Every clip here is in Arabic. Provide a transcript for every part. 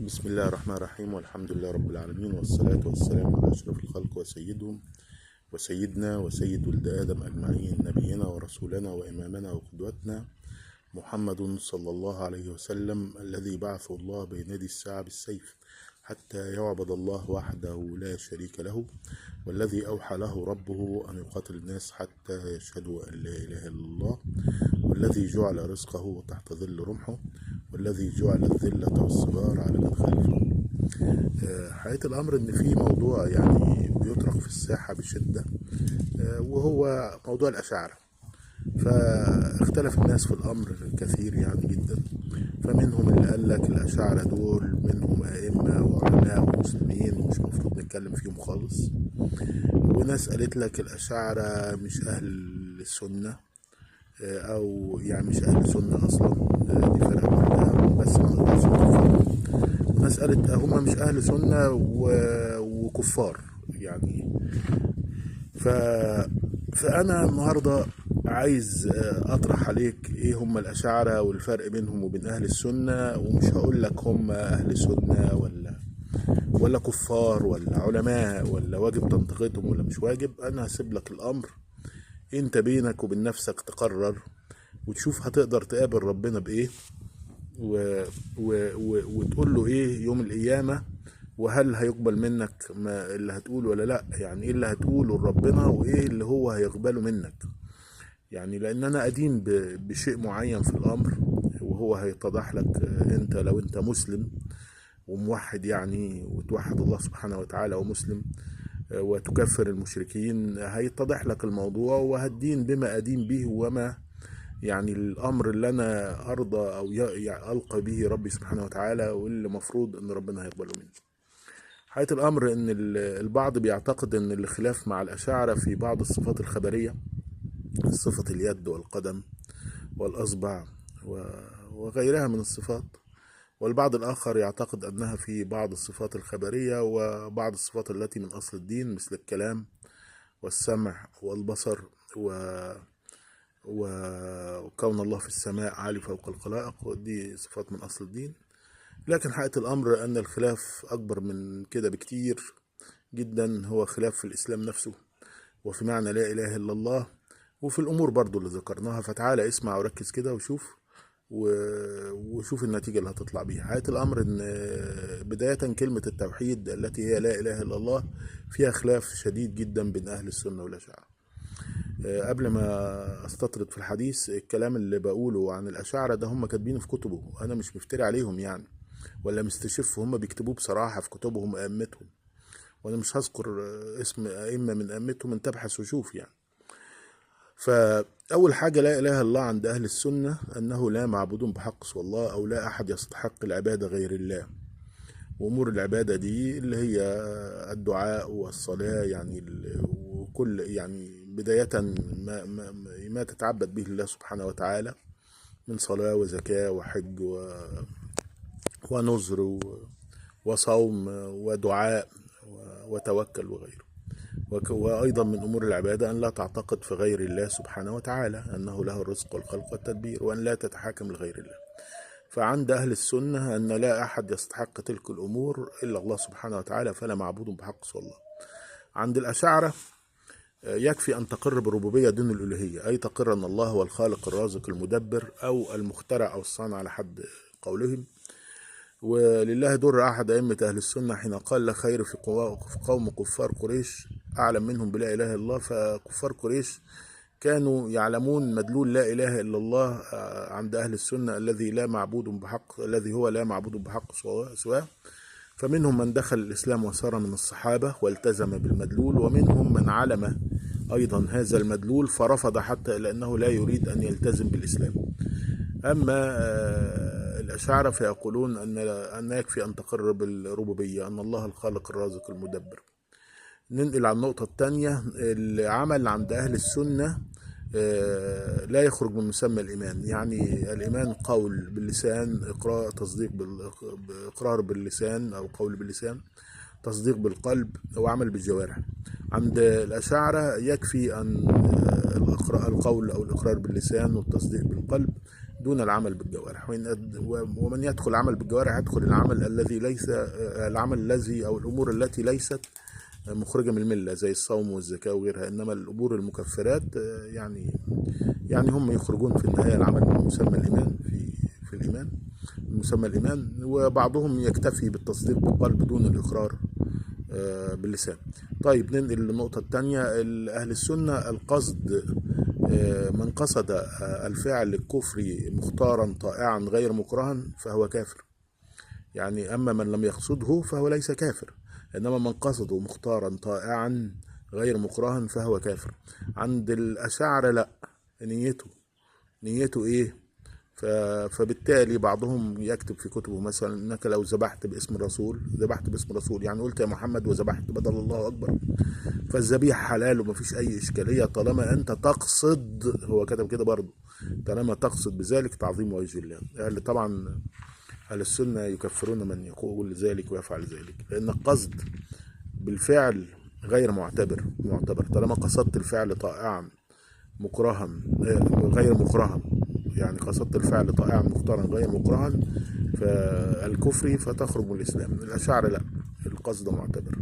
بسم الله الرحمن الرحيم، والحمد لله رب العالمين، والصلاة والسلام على أشرف الخلق وسيدهم وسيدنا وسيد ولد آدم أجمعين، نبينا ورسولنا وإمامنا وقدوتنا محمد صلى الله عليه وسلم، الذي بعثه الله بين يدي الساعة بالسيف حتى يعبد الله وحده لا شريك له، والذي أوحى له ربه أن يقاتل الناس حتى يشهدوا أن لا إله إلا الله، والذي جعل رزقه تحت ظل رمحه، والذي جعل الذلة والصغار على من خلفه. حقيقة الأمر إن في موضوع يعني بيطرق في الساحة بشدة، وهو موضوع الأشاعرة. فاختلف الناس في الأمر كثير يعني جدا، فمنهم اللي قال لك الأشاعرة دول منهم أئمة وعلماء ومسلمين ومش مفروض نتكلم فيهم خالص، وناس قالت لك الأشاعرة مش أهل السنة، أو يعني مش أهل سنة أصلا، دي فرقة واحدة بس ما نقدرش نكفرهم. وناس قالت هم مش أهل سنة وكفار يعني. فأنا النهاردة عايز أطرح عليك إيه هم الأشاعرة والفرق بينهم وبين أهل السنة، ومش هقول لك هم أهل سنة ولا كفار ولا علماء ولا واجب تنتقدهم ولا مش واجب. أنا هسيب لك الأمر، أنت بينك وبين نفسك تقرر وتشوف هتقدر تقابل ربنا بإيه وتقول له إيه يوم القيامة، وهل هيقبل منك ما اللي هتقوله ولا لا. يعني ايه اللي هتقوله لربنا وايه اللي هو هيقبله منك، يعني لان انا ادين بشيء معين في الامر، وهو هيتضح لك انت لو انت مسلم وموحد يعني، وتوحد الله سبحانه وتعالى ومسلم وتكفر المشركين، هيتضح لك الموضوع وهدين بما ادين به، وما يعني الامر اللي انا ارضى او القى به ربي سبحانه وتعالى، واللي مفروض ان ربنا هيقبله مني. حقيقة الأمر إن البعض بيعتقد إن الخلاف مع الأشاعرة في بعض الصفات الخبرية، صفة اليد والقدم والأصبع وغيرها من الصفات، والبعض الآخر يعتقد أنها في بعض الصفات الخبرية وبعض الصفات التي من أصل الدين، مثل الكلام والسمع والبصر وكون الله في السماء عالي فوق الخلائق، ودي صفات من أصل الدين. لكن حقيقة الأمر أن الخلاف أكبر من كده بكتير جدا، هو خلاف في الإسلام نفسه، وفي معنى لا إله إلا الله، وفي الأمور برضو اللي ذكرناها. فتعالى اسمع وركز كده وشوف النتيجة اللي هتطلع بيها. حقيقة الأمر أن بداية كلمة التوحيد التي هي لا إله إلا الله فيها خلاف شديد جدا بين أهل السنة والأشاعرة. قبل ما استطرد في الحديث، الكلام اللي بقوله عن الأشاعرة ده هم كاتبينه في كتبه، أنا مش مفتري عليهم يعني ولا مستشف، هم بيكتبوه بصراحة في كتبهم أئمتهم، وأنا مش هذكر اسم أئمة من أئمتهم، أن تبحث وشوف يعني. فأول حاجة لا إله إلا الله عند أهل السنة أنه لا معبود بحق سوى الله، أو لا أحد يستحق العبادة غير الله. وأمور العبادة دي اللي هي الدعاء والصلاة يعني، وكل يعني بداية ما تتعبد به الله سبحانه وتعالى من صلاة وزكاة وحج ونذر وصوم ودعاء وتوكل وغيره. وأيضا من أمور العبادة أن لا تعتقد في غير الله سبحانه وتعالى، أنه له الرزق والخلق والتدبير، وأن لا تتحاكم لغير الله. فعند أهل السنة أن لا أحد يستحق تلك الأمور إلا الله سبحانه وتعالى، فلا معبود بحق سوى الله. عند الأشاعرة يكفي أن تقر بربوبية دون الألوهية، أي تقر أن الله هو الخالق الرازق المدبر أو المخترع أو الصانع على حد قولهم. ولله در أحد أئمة أهل السنة حين قال لا خير في قوم كفار قريش أعلم منهم بلا إله إلا الله. فكفار قريش كانوا يعلمون مدلول لا إله إلا الله عند أهل السنة، الذي هو لا معبود بحق سواه. فمنهم من دخل الإسلام وصار من الصحابة والتزم بالمدلول، ومنهم من علم أيضا هذا المدلول فرفض حتى لأنه لا يريد أن يلتزم بالإسلام. أما الأشاعرة فيقولون أن يكفي أن تقر بالربوبية، أن الله الخالق الرازق المدبر. ننقل على النقطة الثانية، العمل عند أهل السنة لا يخرج من مسمى الإيمان. يعني الإيمان قول باللسان، إقرار باللسان أو قول باللسان، تصديق بالقلب وعمل بالجوارح. عند الأشاعرة يكفي أن القول أو الإقرار باللسان والتصديق بالقلب، دون العمل بالجوارح. ومن يدخل العمل بالجوارح يدخل العمل الذي ليس العمل الذي أو الأمور التي ليست مخرجة من الملة زي الصوم والزكاة وغيرها. إنما الأمور المكفرات يعني هم يخرجون في النهاية العمل من مسمى الإيمان في الإيمان، مسمى الإيمان. وبعضهم يكتفي بالتصديق بالقلب دون الإقرار باللسان. طيب ننقل للنقطة الثانية. أهل السنة القصد، من قصد الفعل الكفري مختارا طائعا غير مكرها فهو كافر. يعني أما من لم يقصده فهو ليس كافر، إنما من قصده مختارا طائعا غير مكرها فهو كافر. عند الأشاعرة لا، نيته إيه؟ فبالتالي بعضهم يكتب في كتبه مثلا انك لو ذبحت باسم الرسول، يعني قلت يا محمد وذبحت بدل الله اكبر، فالذبيحه حلال ومفيش اي اشكاليه طالما انت تقصد. هو كتب كده برضه، طالما تقصد بذلك تعظيم وجه الله. طبعا اهل السنه يكفرون من يقول ذلك ويفعل ذلك، لان القصد بالفعل غير معتبر. طالما قصدت الفعل طائعا مكرها غير مكرها، يعني قصدت الفعل طائعا مختارا غير مكرها فالكفري فتخرج من الإسلام. الأشاعرة لا، القصد معتبر.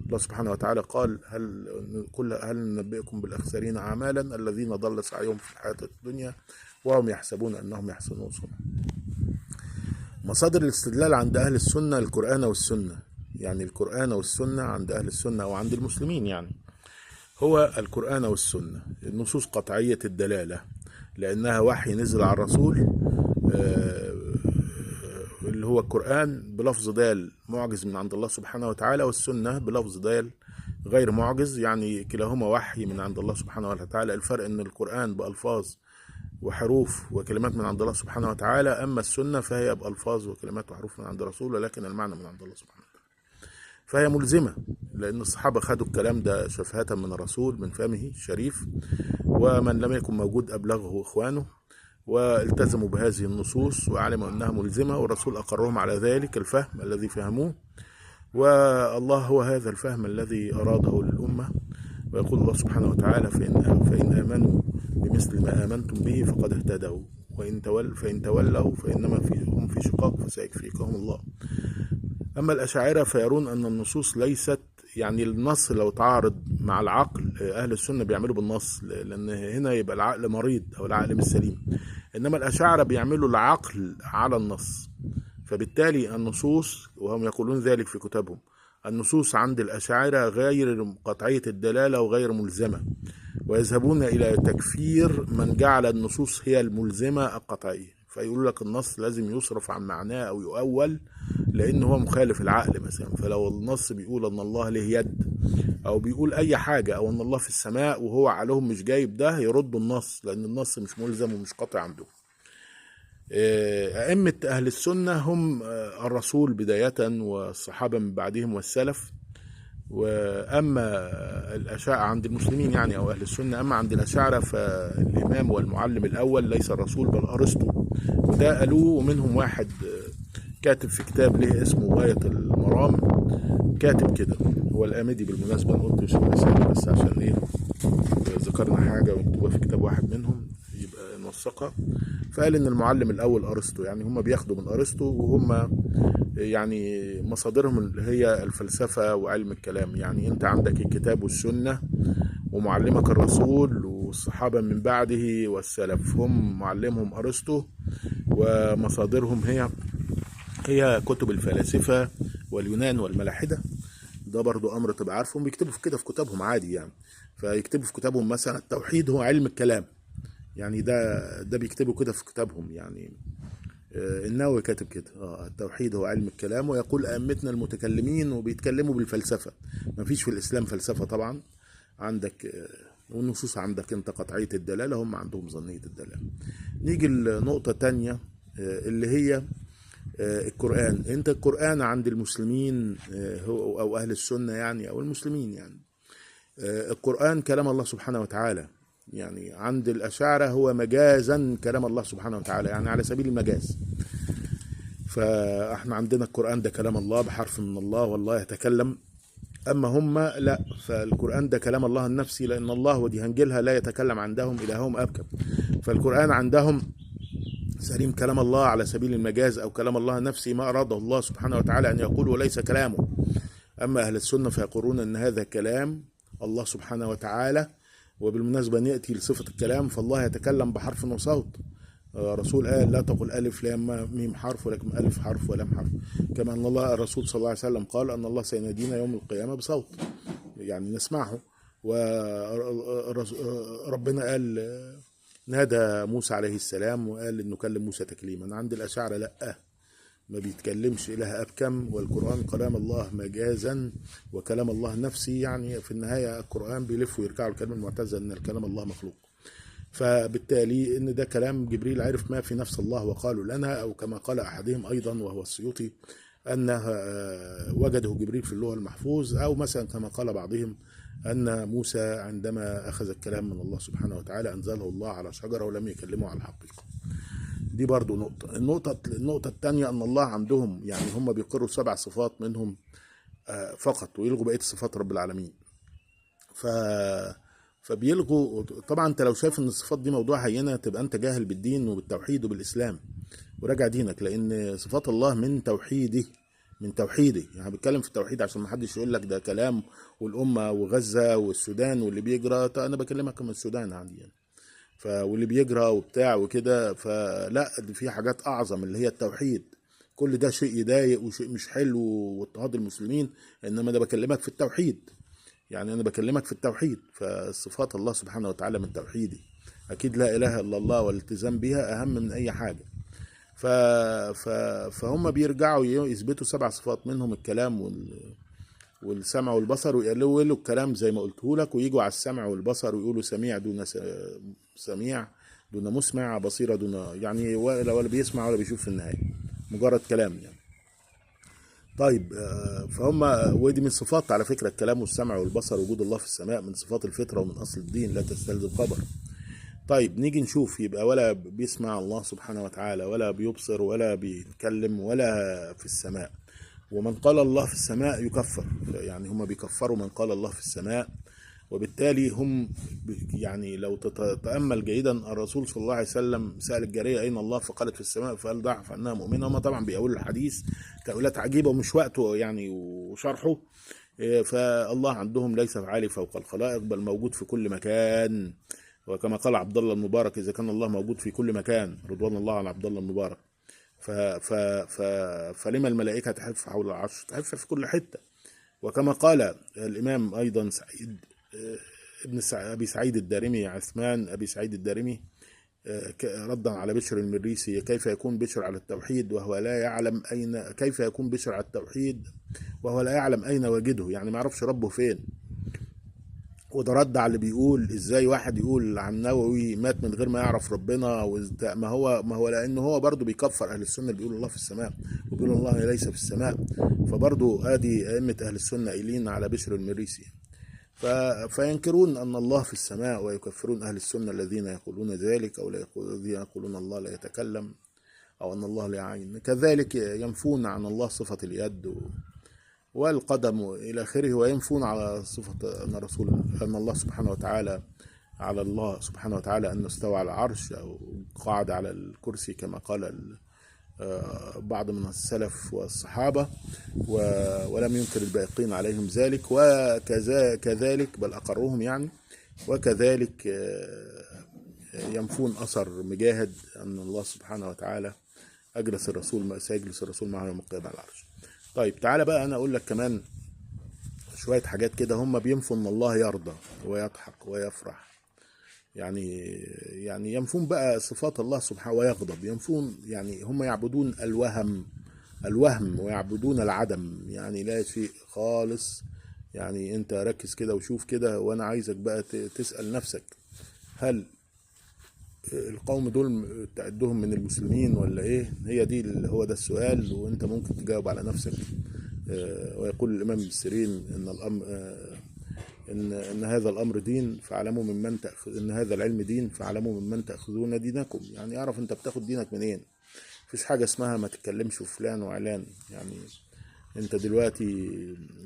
الله سبحانه وتعالى قال هل ننبئكم بالأخسرين أعمالا الذين ضل سعيهم في الحياة الدنيا وهم يحسبون أنهم يحسنون صنعا. مصادر الاستدلال عند أهل السنة القرآن والسنة. يعني القرآن والسنة عند أهل السنة أو عند المسلمين يعني هو القرآن والسنة، النصوص قطعية الدلالة لأنها وحي نزل على الرسول، اللي هو القرآن بلفظ دال معجز من عند الله سبحانه وتعالى، والسنة بلفظ دال غير معجز، يعني كلاهما وحي من عند الله سبحانه وتعالى. الفرق أن القرآن بألفاظ وحروف وكلمات من عند الله سبحانه وتعالى، أما السنة فهي بألفاظ وكلمات وحروف من عند الرسول ولكن المعنى من عند الله سبحانه وتعالى. فهي ملزمة لأن الصحابة خدوا الكلام ده شفهة من الرسول من فمه الشريف، ومن لم يكن موجود أبلغه إخوانه والتزموا بهذه النصوص وعلموا أنها ملزمة، والرسول أقرهم على ذلك الفهم الذي فهموه، والله هو هذا الفهم الذي أراده للأمة. ويقول الله سبحانه وتعالى فإن آمنوا بمثل ما آمنتم به فقد اهتدوا فإن تولوا فإنما هم في شقاق فسيكفيكهم الله. أما الأشاعرة فيرون أن النصوص ليست، يعني النص لو تعارض مع العقل أهل السنة بيعملوا بالنص، لأن هنا يبقى العقل مريض أو العقل مش سليم، إنما الأشاعرة بيعملوا العقل على النص. فبالتالي النصوص، وهم يقولون ذلك في كتابهم، النصوص عند الأشاعرة غير قطعية الدلالة وغير ملزمة، ويذهبون إلى تكفير من جعل النصوص هي الملزمة القطعية. فيقول لك النص لازم يصرف عن معناه أو يؤول لأنه هو مخالف العقل مثلا. فلو النص بيقول أن الله له يد أو بيقول أي حاجة أو أن الله في السماء وهو عليهم مش جايب ده، يردوا النص لأن النص مش ملزم ومش قاطع عندهم. أئمة أهل السنة هم الرسول بداية والصحابة من بعدهم والسلف. وأما الأشاعرة عند المسلمين يعني أو أهل السنة، أما عند الأشاعرة فالإمام والمعلم الأول ليس الرسول بل أرسطو، وده قالوه. ومنهم واحد كاتب في كتاب له اسمه غاية المرام، كاتب كده، هو الآمدي بالمناسبة، أنا قلت مش المثال بس عشان إيه ذكرنا حاجة ومكتوبة في كتاب واحد منهم يبقى نوثقها. فقال إن المعلم الأول أرسطو، يعني هم بياخدوا من أرسطو وهم يعني مصادرهم اللي هي الفلسفة وعلم الكلام. يعني أنت عندك الكتاب والسنة ومعلمك الرسول والصحابة من بعده والسلف، هم معلمهم أرسطو ومصادرهم هي كتب الفلاسفة واليونان والملاحدة. ده برضو أمر تبقى عارفهم، بيكتبوا في كده في كتابهم عادي يعني. فيكتبوا في كتابهم مثلا التوحيد هو علم الكلام، يعني ده بيكتبوا كده في كتابهم. يعني النووي كاتب كده التوحيد هو علم الكلام، ويقول أئمتنا المتكلمين وبيتكلموا بالفلسفة. ما فيش في الإسلام فلسفة طبعا، عندك والنصوص عندك انت قطعية الدلالة، هم عندهم ظنية الدلالة. نيجي لنقطة تانية اللي هي القرآن. انت القرآن عند المسلمين او اهل السنة يعني او المسلمين يعني القرآن كلام الله سبحانه وتعالى. يعني عند الأشاعرة هو مجازا كلام الله سبحانه وتعالى، يعني على سبيل المجاز. فاحنا عندنا القرآن ده كلام الله بحرف من الله والله يتكلم، اما هم لا، فالقرآن ده كلام الله النفسي، لان الله ودي هنجيلها لا يتكلم عندهم الههم ابكم. فالقرآن عندهم سليم كلام الله على سبيل المجاز أو كلام الله نفسه ما أراده الله سبحانه وتعالى أن يقول وليس كلامه. أما أهل السنة فيقولون أن هذا كلام الله سبحانه وتعالى. وبالمناسبة نأتي لصفة الكلام، فالله يتكلم بحرف وصوت. رسول قال لا تقل ألف لام ميم حرف ولكن ألف حرف ولام حرف. كما أن الله الرسول صلى الله عليه وسلم قال أن الله سينادينا يوم القيامة بصوت يعني نسمعه. وربنا قال نادى موسى عليه السلام وقال إنه كلم موسى تكليما. عند الأشاعرة لأ، ما بيتكلمش إله أبكم، والقرآن كلام الله مجازا وكلام الله نفسي. يعني في النهاية القرآن بيلف ويرجع لكلام المعتزلة أن الكلام الله مخلوق. فبالتالي ان ده كلام جبريل عرف ما في نفس الله وقالوا لنا، او كما قال احدهم ايضا وهو السيوطي انه وجده جبريل في اللوح المحفوظ، او مثلا كما قال بعضهم ان موسى عندما اخذ الكلام من الله سبحانه وتعالى انزله الله على شجره ولم يكلمه على الحقيقه. دي برضو نقطه. النقطه الثانيه ان الله عندهم يعني هم بيقروا 7 صفات منهم فقط ويلغوا بقيه صفات رب العالمين. فبيلغوا. طبعا انت لو شايف ان الصفات دي موضوع هينه تبقى انت جاهل بالدين وبالتوحيد وبالاسلام وراجع دينك، لان صفات الله من توحيده. يعني بتكلم في التوحيد عشان ما حدش يقول لك ده كلام والامه وغزه والسودان واللي بيجرى. انا بكلمك من السودان عندي يعني. واللي بيجرى وبتاع وكده، فلا دي في حاجات اعظم اللي هي التوحيد. كل ده شيء يضايق وشيء مش حلو واضطهاد المسلمين، انما ده بكلمك في التوحيد. يعني أنا بكلمك في التوحيد، فالصفات الله سبحانه وتعالى من توحيدي. أكيد لا إله إلا الله والالتزام بها أهم من أي حاجة. فهم بيرجعوا يثبتوا 7 صفات منهم الكلام والسمع والبصر، ويقولوا الكلام زي ما قلته لك، ويجوا على السمع والبصر ويقولوا سميع دون سميع دون مسمع، بصيرة دون يعني ولا بيسمع ولا بيشوف في النهاية، مجرد كلام يعني. طيب فهم ودي من صفات على فكرة الكلام والسمع والبصر. وجود الله في السماء من صفات الفطرة ومن أصل الدين لا تستلزم خبر. طيب نيجي نشوف، يبقى ولا بيسمع الله سبحانه وتعالى ولا بيبصر ولا بيتكلم ولا في السماء. ومن قال الله في السماء يكفر، يعني هم بيكفروا من قال الله في السماء. وبالتالي هم يعني لو تتأمل جيدا الرسول صلى الله عليه وسلم سأل الجارية أين الله فقالت في السماء، فقال ضعف أنها مؤمنة. هم طبعا بيقولوا الحديث تأويلات عجيبة ومش وقته يعني وشرحه. فالله عندهم ليس عالي فوق الخلائق بل موجود في كل مكان. وكما قال عبد الله المبارك إذا كان الله موجود في كل مكان رضوان الله على عبد الله المبارك فلما الملائكة تحف حول العرش؟ تحف في كل حتة. وكما قال الإمام أيضا سعيد ابن أبي سعيد الدارمي، عثمان أبي سعيد الدارمي، ردا على بشر المريسي: كيف يكون بشر على التوحيد وهو لا يعلم أين، كيف يكون بشر على التوحيد وهو لا يعلم أين وجده، يعني ما يعرفش ربه فين. وده رد على اللي بيقول ازاي واحد يقول عن النووي مات من غير ما يعرف ربنا. ما هو لانه هو برضه بيكفر اهل السنه اللي بيقولوا الله في السماء وبيقولوا الله ليس في السماء. فبرضه ادي ائمه اهل السنه قايلين على بشر المريسي. فينكرون ان الله في السماء ويكفرون اهل السنه الذين يقولون ذلك، او الذين يقولون الله لا يتكلم او ان الله لا يعين. كذلك ينفون عن الله صفه اليد والقدم إلى آخره، وينفون على صفة أن الله سبحانه وتعالى على الله سبحانه وتعالى أنه استوى على العرش أو قعد على الكرسي كما قال بعض من السلف والصحابة، ولم ينكر الباقين عليهم ذلك. وكذلك بل أقرهم يعني. وكذلك ينفون أثر مجاهد أن الله سبحانه وتعالى سيجلس الرسول معه يوم القيامة على العرش. طيب تعالى بقى أنا أقول لك كمان شوية حاجات كده. هم بينفوا أن الله يرضى ويضحك ويفرح، يعني ينفون بقى صفات الله سبحانه ويغضب. ينفون يعني هم يعبدون الوهم ويعبدون العدم، يعني لا شيء خالص. يعني أنت ركز كده وشوف كده، وأنا عايزك بقى تسأل نفسك هل القوم دول تعدهم من المسلمين ولا ايه؟ هو ده السؤال، وانت ممكن تجاوب على نفسك. ويقول الامام ابن سيرين ان الامر ان هذا الامر دين فاعلموا ممن ان هذا العلم دين فاعلموا ممن تاخذون دينكم. يعني اعرف انت بتاخد دينك منين. مفيش حاجه اسمها ما تتكلمش في فلان وعلان. يعني انت دلوقتي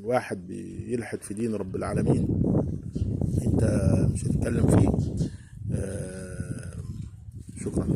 واحد بيلحد في دين رب العالمين انت مش هتتكلم فيه. شكرا.